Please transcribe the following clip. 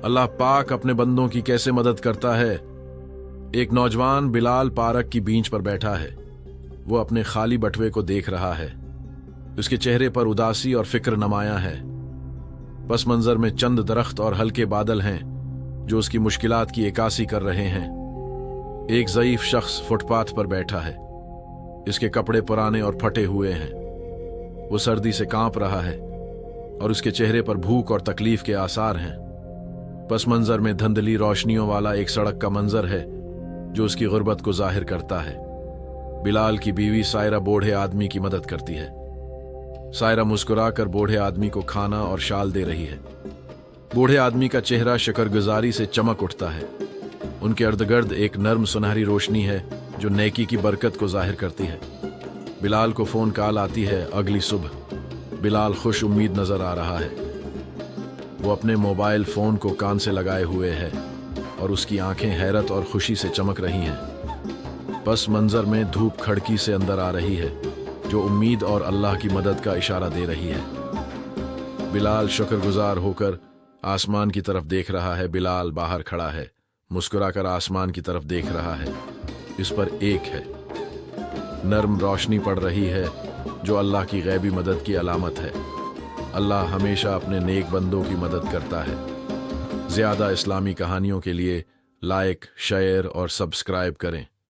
अल्लाह पाक अपने बंदों की कैसे मदद करता है। एक नौजवान बिलाल पार्क की बींच पर बैठा है। वो अपने खाली बटुए को देख रहा है। उसके चेहरे पर उदासी और फिक्र नुमाया है। पस मंजर में चंद दरख्त और हल्के बादल हैं जो उसकी मुश्किलात की इक्कासी कर रहे हैं। एक ज़ईफ शख्स फुटपाथ पर बैठा है। इसके कपड़े पुराने और फटे हुए हैं। वो सर्दी से कांप रहा है और उसके चेहरे पर भूख और तकलीफ के आसार हैं। पस मंजर में धुंधली रोशनियों वाला एक सड़क का मंजर है जो उसकी गुर्बत को जाहिर करता है। बिलाल की बीवी सायरा बूढ़े आदमी की मदद करती है। सायरा मुस्कुराकर बूढ़े आदमी को खाना और शाल दे रही है। बूढ़े आदमी का चेहरा शुक्रगुजारी से चमक उठता है। उनके इर्द-गिर्द एक नर्म सुनहरी रोशनी है जो नेकी की बरकत को जाहिर करती है। बिलाल को फोन कॉल आती है अगली सुबह। बिलाल खुश उम्मीद नजर आ रहा है। वो अपने मोबाइल फोन को कान से लगाए हुए है और उसकी आंखें हैरत और खुशी से चमक रही हैं। पस मंजर में धूप खिड़की से अंदर आ रही है जो उम्मीद और अल्लाह की मदद का इशारा दे रही है। बिलाल शुक्रगुजार होकर आसमान की तरफ देख रहा है। बिलाल बाहर खड़ा है, मुस्कुराकर आसमान की तरफ देख रहा है। इस पर एक है नर्म रोशनी पड़ रही है जो अल्लाह की गैबी मदद की अलामत है। अल्लाह हमेशा अपने नेक बंदों की मदद करता है। ज़्यादा इस्लामी कहानियों के लिए लाइक, शेयर और सब्सक्राइब करें।